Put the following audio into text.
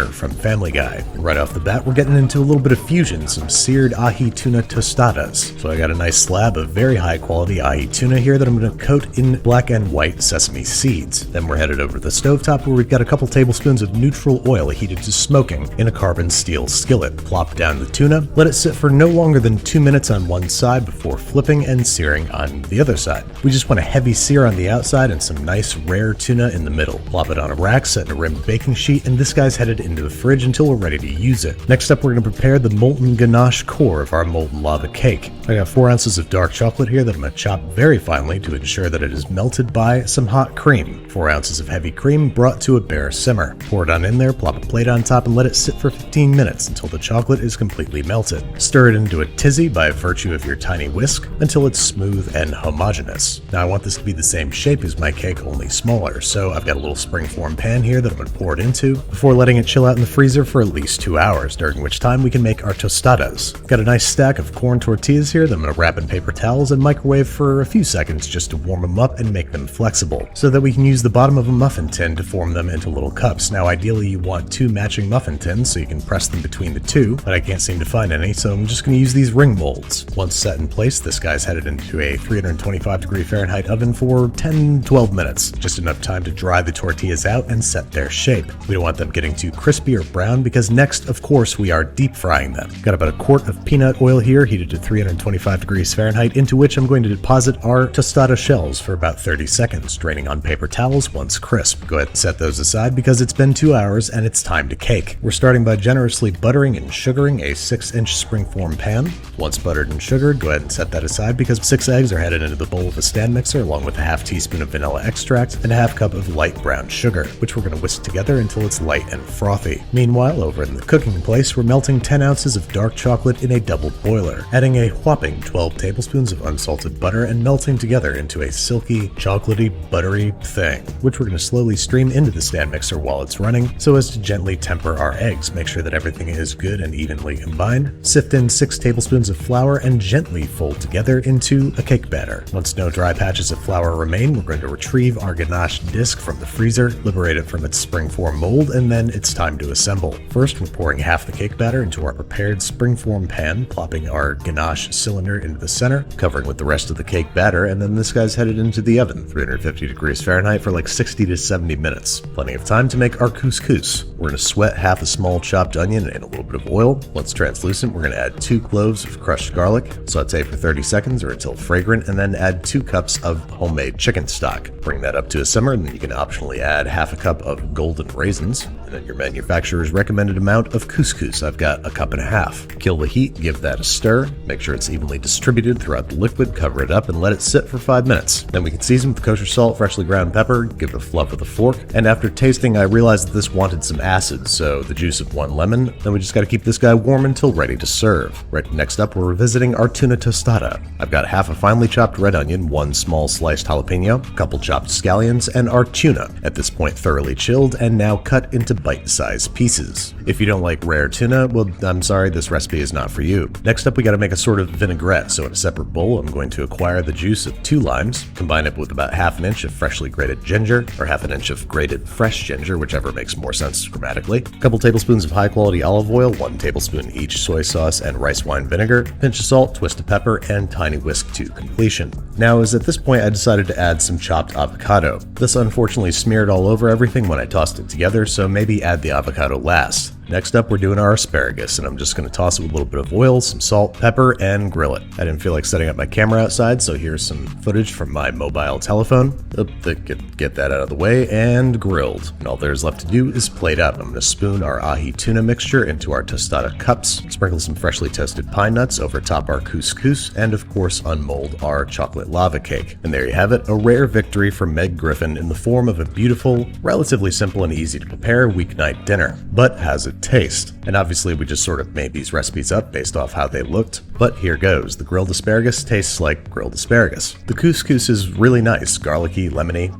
from Family Guy. Right off the bat, we're getting into a little bit of fusion, some seared ahi tuna tostadas. So I got a nice slab of very high quality ahi tuna here that I'm going to coat in black and white sesame seeds. Then we're headed over to the stovetop where we've got a couple tablespoons of neutral oil heated to smoking in a carbon steel skillet. Plop down the tuna, let it sit for no longer than 2 minutes on one side before flipping and searing on the other side. We just want a heavy sear on the outside and some nice rare tuna in the middle. Plop it on a rack, set in a rimmed baking sheet, and this guy's headed into the fridge until we're ready to use it. Next up, we're going to prepare the molten ganache core of our molten lava cake. I got 4 ounces of dark chocolate here that I'm going to chop very finely to ensure that it is melted by some hot cream. 4 ounces of heavy cream brought to a bare simmer. Pour it on in there, plop a plate on top, and let it sit for 15 minutes until the chocolate is completely melted. Stir it into a tizzy by virtue of your tiny whisk until it's smooth and homogeneous. Now I want this to be the same shape as my cake, only smaller, so I've got a little springform pan here that I'm going to pour it into before letting it chill out in the freezer for at least 2 hours, during which time we can make our tostadas. Got a nice stack of corn tortillas here that I'm going to wrap in paper towels and microwave for a few seconds just to warm them up and make them flexible, so that we can use the bottom of a muffin tin to form them into little cups. Now ideally you want 2 matching muffin tins so you can press them between the two, but I can't seem to find any, so I'm just going to use these ring molds. Once set in place, this guy's headed into a 325°F oven for 10-12 minutes, just enough time to dry the tortillas out and set their shape. We don't want them getting too crispy or brown because next, of course, we are deep frying them. Got about a quart of peanut oil here heated to 325°F, into which I'm going to deposit our tostada shells for about 30 seconds, draining on paper towels once crisp. Go ahead and set those aside because it's been 2 hours and it's time to cake. We're starting by generously buttering and sugaring a 6-inch springform pan. Once buttered and sugared, go ahead and set that aside because 6 eggs are headed into the bowl of a stand mixer along with a half teaspoon of vanilla extract and a half cup of light brown sugar, which we're going to whisk together until it's light and frothy. Meanwhile, over in the cooking place, we're melting 10 ounces of dark chocolate in a double boiler, adding a whopping 12 tablespoons of unsalted butter and melting together into a silky, chocolatey, buttery thing, which we're going to slowly stream into the stand mixer while it's running so as to gently temper our eggs. Make sure that everything is good and evenly combined. Sift in 6 tablespoons of flour and gently fold together into a cake batter. Once no dry patches of flour remain, we're going to retrieve our ganache disc from the freezer, liberate it from its springform mold, and then it's time to assemble. First, we're pouring half the cake batter into our prepared springform pan, plopping our ganache cylinder into the center, covering with the rest of the cake batter, and then this guy's headed into the oven, 350°F for like 60 to 70 minutes. Plenty of time to make our couscous. We're going to sweat half a small chopped onion in a little bit of oil. Once translucent, we're going to add 2 cloves of crushed garlic, saute for 30 seconds or until fragrant, and then add 2 cups of homemade chicken stock. Bring that up to a simmer, and then you can optionally add half a cup of golden raisins, and then your manufacturer's recommended amount of couscous. I've got a cup and a half. Kill the heat, give that a stir, make sure it's evenly distributed throughout the liquid, cover it up, and let it sit for 5 minutes. Then we can season with kosher salt, freshly ground pepper, give it a fluff with a fork, and after tasting, I realized that this wanted some acid, so the juice of 1 lemon. Then we just got to keep this guy warm until ready to serve. Right next up, we're revisiting our tuna tostada. I've got half a finely chopped red onion, 1 small sliced jalapeno, a couple chopped scallions, and our tuna, at this point thoroughly chilled and now cut into bite-sized pieces. If you don't like rare tuna, well, I'm sorry, this recipe is not for you. Next up, we got to make a sort of vinaigrette, so in a separate bowl, I'm going to acquire the juice of 2 limes, combine it with about half an inch of freshly grated ginger, or half an inch of grated fresh ginger, whichever makes more sense grammatically, a couple tablespoons of high-quality olive oil, 1 tablespoon each soy sauce and rice wine vinegar, pinch of salt, twist of pepper, and tiny whisk to completion. Now, it was at this point I decided to add some chopped avocado. This unfortunately smeared all over everything when I tossed it together, so maybe add the avocado last. Next up, we're doing our asparagus, and I'm just going to toss it with a little bit of oil, some salt, pepper, and grill it. I didn't feel like setting up my camera outside, so here's some footage from my mobile telephone. Get that out of the way, and grilled. And all there's left to do is plate up. I'm going to spoon our ahi tuna mixture into our tostada cups, sprinkle some freshly toasted pine nuts over top our couscous, and of course unmold our chocolate lava cake. And there you have it, a rare victory for Meg Griffin in the form of a beautiful, relatively simple and easy to prepare weeknight dinner. But how's it taste? And obviously we just sort of made these recipes up based off how they looked, but here goes. The grilled asparagus tastes like grilled asparagus. The couscous is really nice, garlicky, lemony,